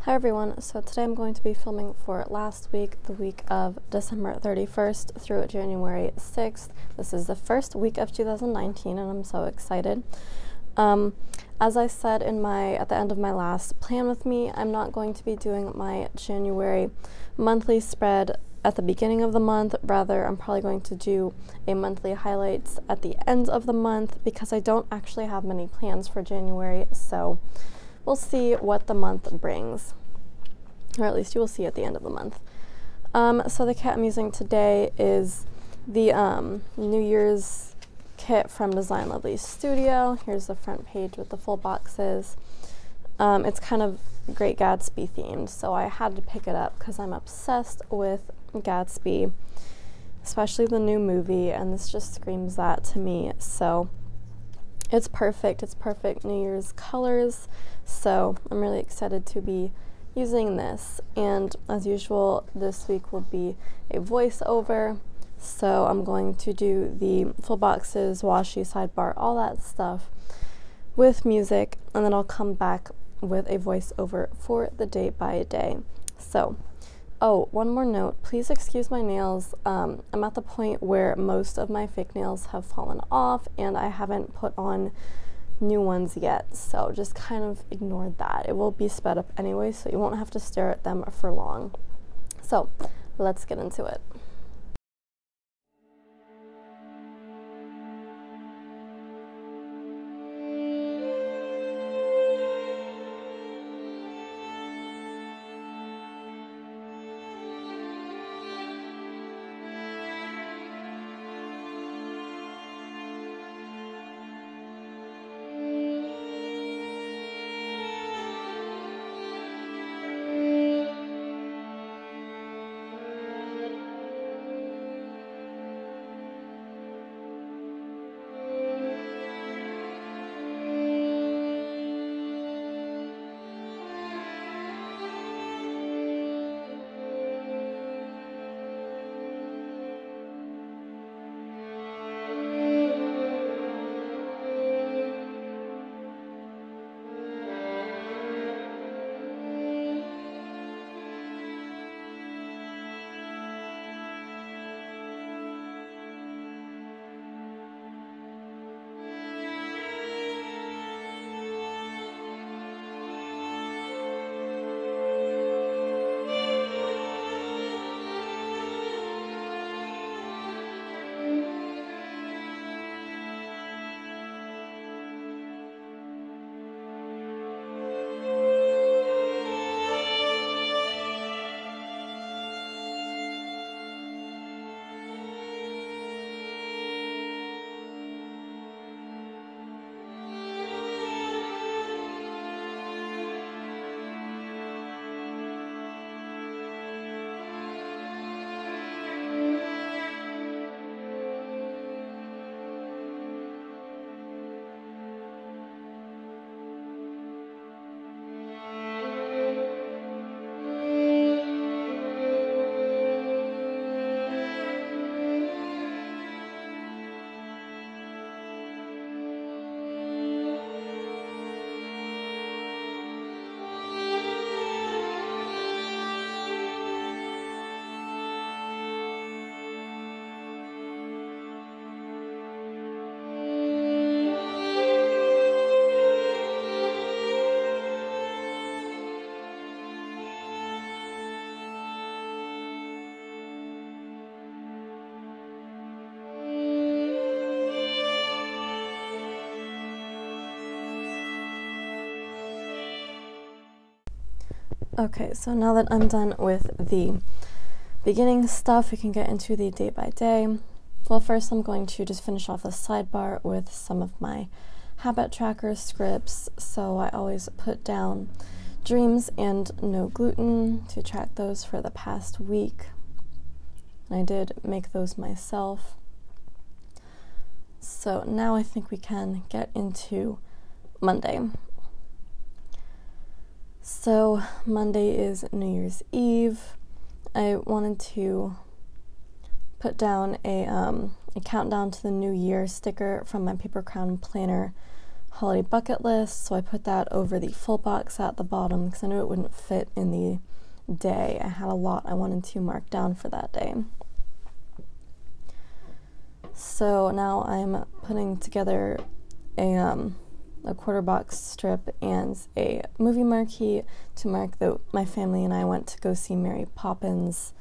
Hi everyone, so today I'm going to be filming for last week, the week of December 31st through January 6th. This is the first week of 2019 and I'm so excited. As I said at the end of my last plan with me, I'm not going to be doing my January monthly spread at the beginning of the month. Rather, I'm probably going to do a monthly highlights at the end of the month because I don't actually have many plans for January, so we'll see what the month brings, or at least you will see at the end of the month. So the kit I'm using today is the New Year's kit from Design Lovely Studio. Here's the front page with the full boxes. It's kind of Great Gatsby themed, so I had to pick it up because I'm obsessed with Gatsby, especially the new movie, and this just screams that to me. So it's perfect New Year's colors, so I'm really excited to be using this. And as usual, this week will be a voiceover, so I'm going to do the full boxes, washi, sidebar, all that stuff with music, and then I'll come back with a voiceover for the day by day. So, oh, one more note, please excuse my nails. I'm at the point where most of my fake nails have fallen off and I haven't put on new ones yet, so just kind of ignore that. It will be sped up anyway, so you won't have to stare at them for long. So, let's get into it. Okay, so now that I'm done with the beginning stuff, we can get into the day by day. Well, first I'm going to just finish off the sidebar with some of my habit tracker scripts. So I always put down dreams and no gluten to track those for the past week. And I did make those myself. So now I think we can get into Monday. So Monday is New Year's Eve. I wanted to put down a countdown to the new year sticker from my paper crown planner holiday bucket list, so I put that over the full box at the bottom because I knew it wouldn't fit in the day. I had a lot I wanted to mark down for that day. So now I'm putting together a quarter box strip and a movie marquee to mark that my family and I went to go see Mary Poppins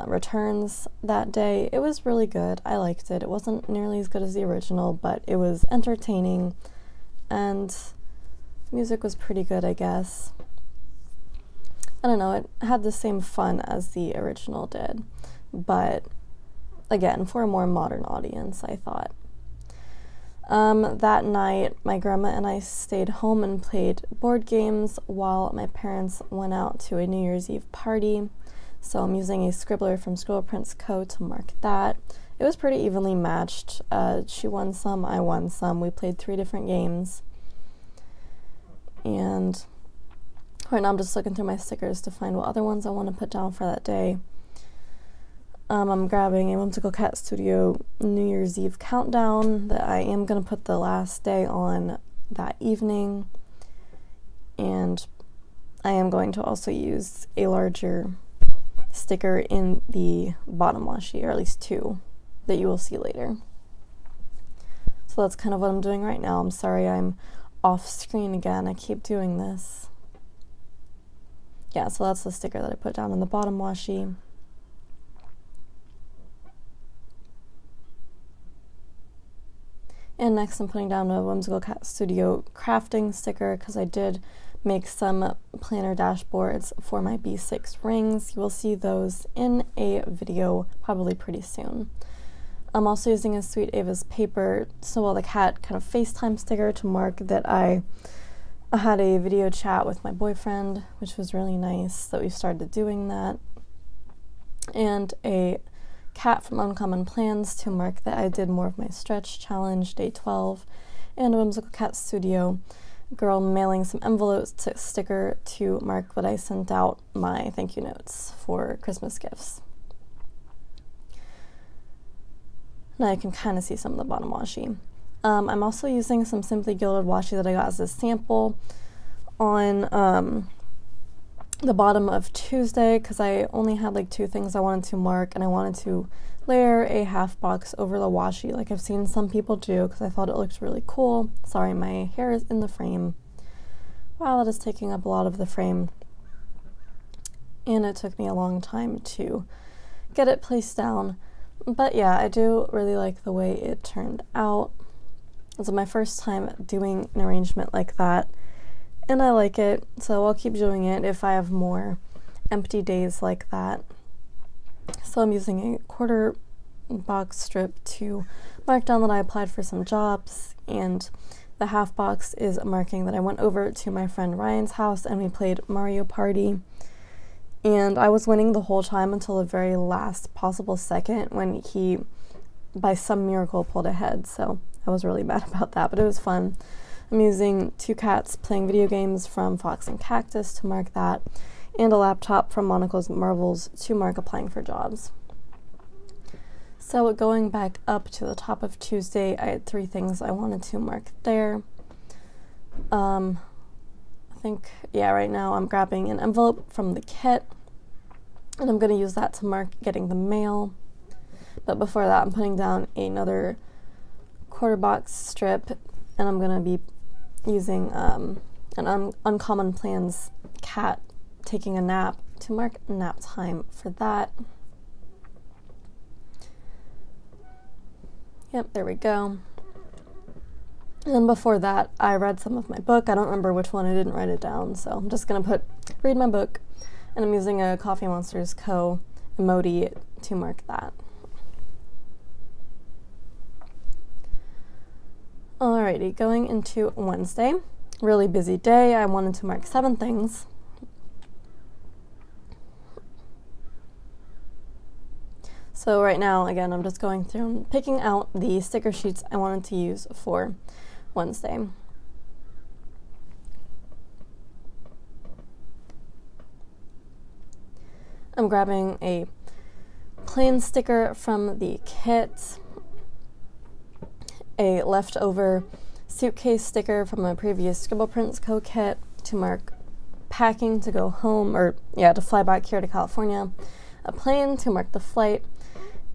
Returns that day. It was really good. I liked it. It wasn't nearly as good as the original, but it was entertaining and the music was pretty good, I guess. I don't know, it had the same fun as the original did, but again, for a more modern audience, I thought. That night, my grandma and I stayed home and played board games while my parents went out to a New Year's Eve party. So I'm using a scribbler from Scribble Prints Co. to mark that. It was pretty evenly matched. She won some, I won some. We played 3 different games. And right now I'm just looking through my stickers to find what other ones I want to put down for that day. I'm grabbing a Whimsical Cat Studio New Year's Eve countdown that I am going to put the last day on that evening. And I am going to also use a larger sticker in the bottom washi, or at least 2 that you will see later. So that's kind of what I'm doing right now. I'm sorry I'm off screen again. I keep doing this. Yeah, so that's the sticker that I put down in the bottom washi. And next I'm putting down a Whimsical Cat Studio crafting sticker because I did make some planner dashboards for my B6 rings. You will see those in a video probably pretty soon. I'm also using a Sweet Ava's paper Snowball the Cat kind of FaceTime sticker to mark that I had a video chat with my boyfriend, which was really nice that we started doing that. And a cat from Uncommon Plans to mark that I did more of my stretch challenge, day 12, and a Whimsical Cat Studio girl mailing some envelopes to sticker to mark that I sent out my thank you notes for Christmas gifts. Now you can kind of see some of the bottom washi. I'm also using some Simply Gilded washi that I got as a sample on the bottom of Tuesday because I only had like 2 things I wanted to mark, and I wanted to layer a half box over the washi like I've seen some people do because I thought it looked really cool. Sorry, my hair is in the frame. Wow, that is taking up a lot of the frame. And it took me a long time to get it placed down. But yeah, I do really like the way it turned out. It's my first time doing an arrangement like that, and I like it, so I'll keep doing it if I have more empty days like that. So I'm using a quarter box strip to mark down that I applied for some jobs, and the half box is marking that I went over to my friend Ryan's house and we played Mario Party. And I was winning the whole time until the very last possible second when he, by some miracle, pulled ahead, so I was really mad about that, but it was fun. I'm using 2 cats playing video games from Fox and Cactus to mark that, and a laptop from Monica's Marvels to mark applying for jobs. So going back up to the top of Tuesday, I had 3 things I wanted to mark there. I think, yeah, right now I'm grabbing an envelope from the kit, and I'm going to use that to mark getting the mail. But before that, I'm putting down another quarter box strip, and I'm going to be using an Uncommon Plans cat taking a nap to mark nap time for that. Yep, there we go. And then before that, I read some of my book. I don't remember which one, I didn't write it down, so I'm just going to read my book, and I'm using a Coffee Monsters Co. emoji to mark that. Alrighty, going into Wednesday. Really busy day. I wanted to mark 7 things. So right now, again, I'm just going through and picking out the sticker sheets I wanted to use for Wednesday. I'm grabbing a plain sticker from the kit, a leftover suitcase sticker from a previous Scribble Prints Co. kit to mark packing to go home, or to fly back here to California, a plane to mark the flight,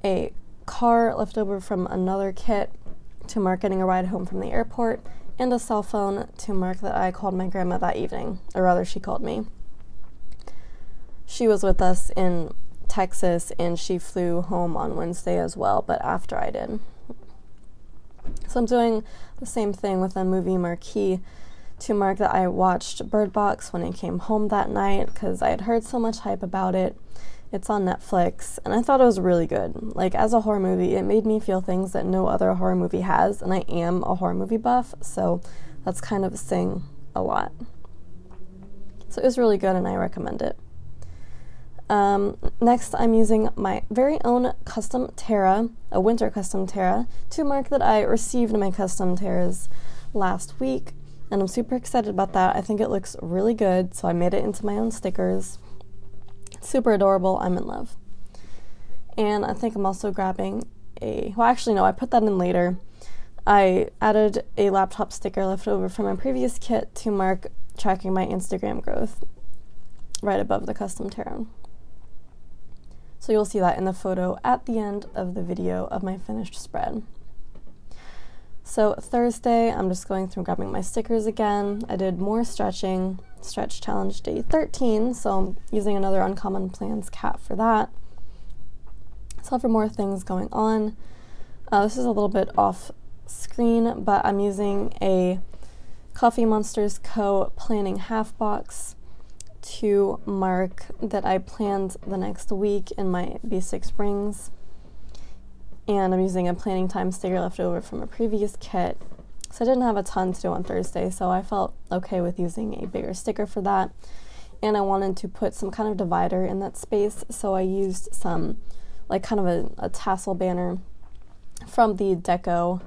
a car left over from another kit to mark getting a ride home from the airport, and a cell phone to mark that I called my grandma that evening, or rather she called me. She was with us in Texas and she flew home on Wednesday as well, but after I did. So I'm doing the same thing with a movie marquee to mark that I watched Bird Box when I came home that night because I had heard so much hype about it. It's on Netflix, and I thought it was really good. Like, as a horror movie, it made me feel things that no other horror movie has, and I am a horror movie buff, so that's kind of saying a lot. So it was really good, and I recommend it. Next, I'm using my very own custom Terra, a winter custom Terra, to mark that I received my custom Terras last week, and I'm super excited about that. I think it looks really good, so I made it into my own stickers. Super adorable. I'm in love. And I think I'm also grabbing I put that in later. I added a laptop sticker left over from my previous kit to mark tracking my Instagram growth right above the custom Terra. So you'll see that in the photo at the end of the video of my finished spread. So Thursday, I'm just going through grabbing my stickers again. I did more stretching, stretch challenge day 13, so I'm using another Uncommon Plans cat for that. So for more things going on. This is a little bit off screen, but I'm using a Coffee Monsters Co. planning half box to mark that I planned the next week in my B6 rings. And I'm using a planning time sticker left over from a previous kit. So I didn't have a ton to do on Thursday, so I felt okay with using a bigger sticker for that. And I wanted to put some kind of divider in that space, so I used some, like, kind of a tassel banner from the deco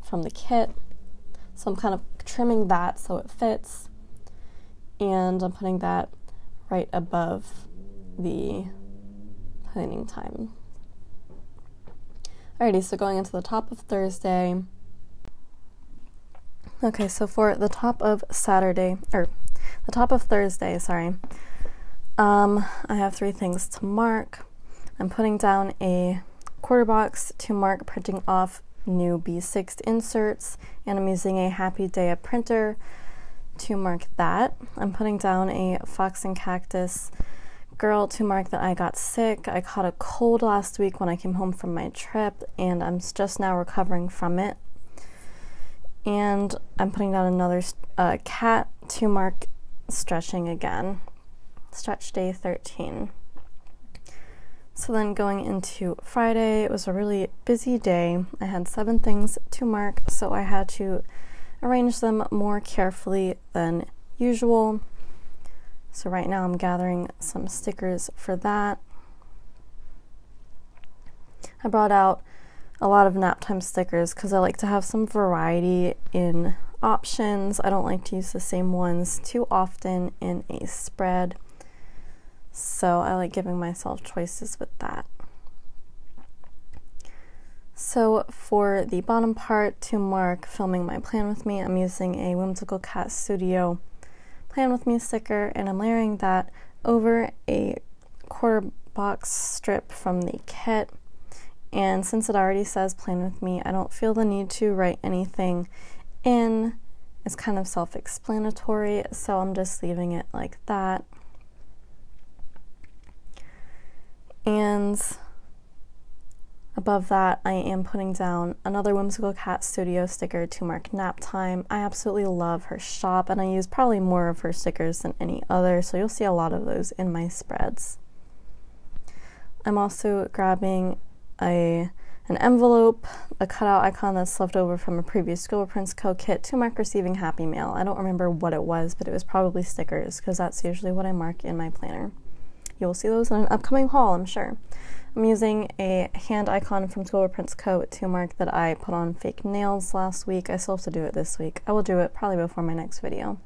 from the kit. So I'm kind of trimming that so it fits. And I'm putting that right above the planning time. Alrighty, so going into the top of Thursday. Okay, so for the top of Thursday, I have 3 things to mark. I'm putting down a quarter box to mark printing off new B6 inserts, and I'm using a Happy Day printer to mark that. I'm putting down a Fox and Cactus Girl to mark that I got sick. I caught a cold last week when I came home from my trip, and I'm just now recovering from it. And I'm putting down another cat to mark stretching again. Stretch day 13. So then going into Friday, it was a really busy day. I had 7 things to mark, so I had to arrange them more carefully than usual. So right now I'm gathering some stickers for that. I brought out a lot of nap time stickers because I like to have some variety in options. I don't like to use the same ones too often in a spread, so I like giving myself choices with that. So for the bottom part to mark filming my Plan With Me, I'm using a Whimsical Cat Studio Plan With Me sticker, and I'm layering that over a quarter box strip from the kit. And since it already says Plan With Me, I don't feel the need to write anything in. It's kind of self-explanatory, so I'm just leaving it like that. And above that, I am putting down another Whimsical Cat Studio sticker to mark nap time. I absolutely love her shop, and I use probably more of her stickers than any other, so you'll see a lot of those in my spreads. I'm also grabbing an envelope, a cutout icon that's left over from a previous Scribble Prints Co. kit to mark receiving Happy Mail. I don't remember what it was, but it was probably stickers, because that's usually what I mark in my planner. You'll see those in an upcoming haul, I'm sure. I'm using a hand icon from Scribble Prints Co. to mark that I put on fake nails last week. I still have to do it this week. I will do it probably before my next video.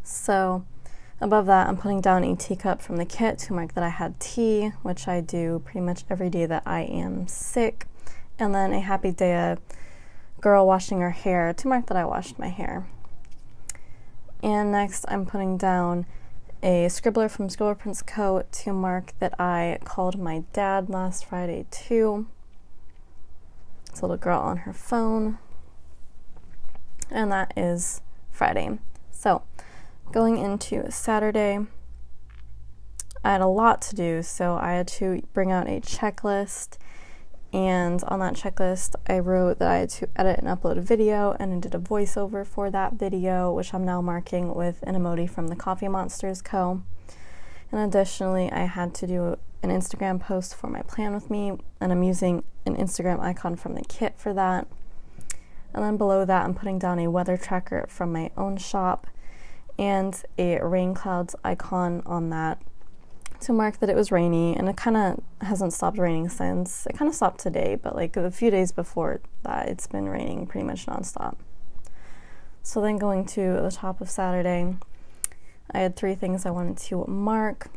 So above that, I'm putting down a teacup from the kit to mark that I had tea, which I do pretty much every day that I am sick. And then a Happy Day girl washing her hair to mark that I washed my hair. And next I'm putting down a scribbler from Scribbler Prints Co. to mark that I called my dad last Friday too. It's a little girl on her phone. And that is Friday. So going into Saturday, I had a lot to do, so I had to bring out a checklist, and on that checklist I wrote that I had to edit and upload a video, and I did a voiceover for that video, which I'm now marking with an emoji from the Coffee Monsters Co. And additionally, I had to do an Instagram post for my plan with me, and I'm using an Instagram icon from the kit for that. And then below that, I'm putting down a weather tracker from my own shop and a rain clouds icon on that to mark that it was rainy, and it kind of hasn't stopped raining since. It kind of stopped today, but like a few days before that, it's been raining pretty much nonstop. So then going to the top of Saturday, I had 3 things I wanted to mark.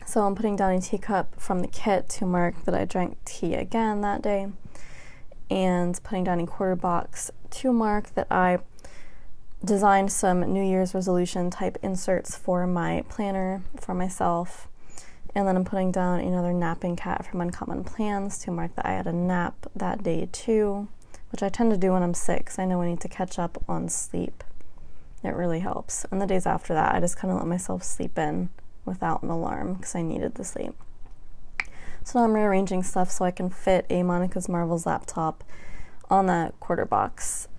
So I'm putting down a teacup from the kit to mark that I drank tea again that day, and putting down a quarter box to mark that I designed some New Year's resolution type inserts for my planner for myself. And then I'm putting down another napping cat from Uncommon Plans to mark that I had a nap that day too, which I tend to do when I'm sick because I know I need to catch up on sleep. It really helps. And the days after that, I just kind of let myself sleep in without an alarm because I needed the sleep. So now I'm rearranging stuff so I can fit a Monica's Marvels laptop on that quarter box.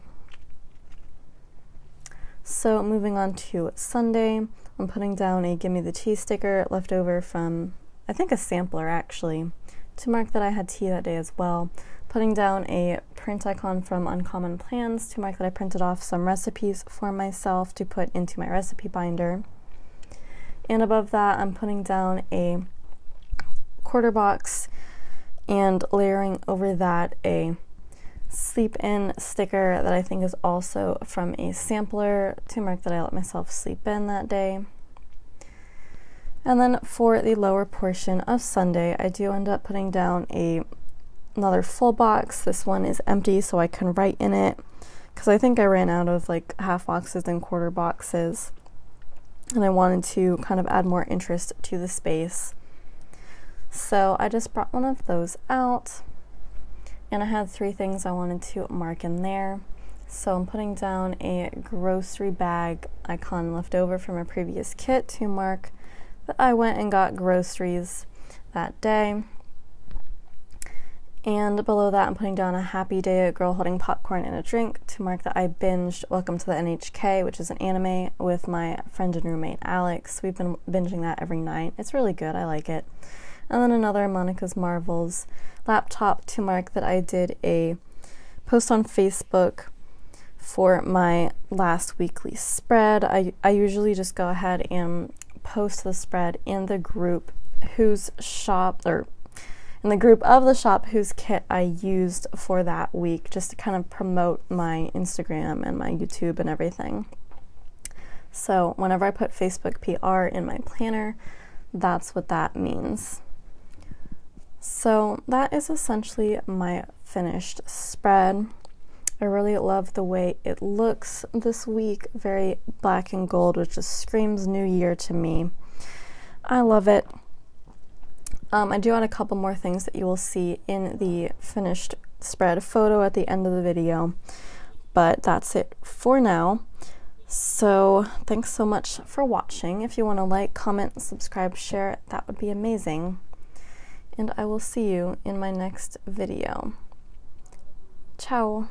So moving on to Sunday, I'm putting down a Gimme the Tea sticker left over from, I think, a sampler actually, to mark that I had tea that day as well. Putting down a print icon from Uncommon Plans to mark that I printed off some recipes for myself to put into my recipe binder. And above that, I'm putting down a quarter box and layering over that a sleep in sticker that I think is also from a sampler to mark that I let myself sleep in that day. And then for the lower portion of Sunday, I do end up putting down another full box. This one is empty so I can write in it because I think I ran out of like half boxes and quarter boxes, and I wanted to kind of add more interest to the space. So I just brought one of those out, and I had 3 things I wanted to mark in there. So I'm putting down a grocery bag icon left over from a previous kit to mark that I went and got groceries that day. And below that, I'm putting down a happy day, a girl holding popcorn and a drink to mark that I binged Welcome to the NHK, which is an anime, with my friend and roommate Alex. We've been binging that every night. It's really good. I like it. And then another Monica's Marvels laptop to mark that I did a post on Facebook for my last weekly spread. I usually just go ahead and post the spread in the group whose shop, or in the group of the shop whose kit I used for that week, just to kind of promote my Instagram and my YouTube and everything. So whenever I put Facebook PR in my planner, that's what that means. So that is essentially my finished spread. I really love the way it looks this week, very black and gold, which just screams New Year to me. I love it. I do add a couple more things that you will see in the finished spread photo at the end of the video, but that's it for now. So thanks so much for watching. If you want to like, comment, subscribe, share, that would be amazing. And I will see you in my next video. Ciao!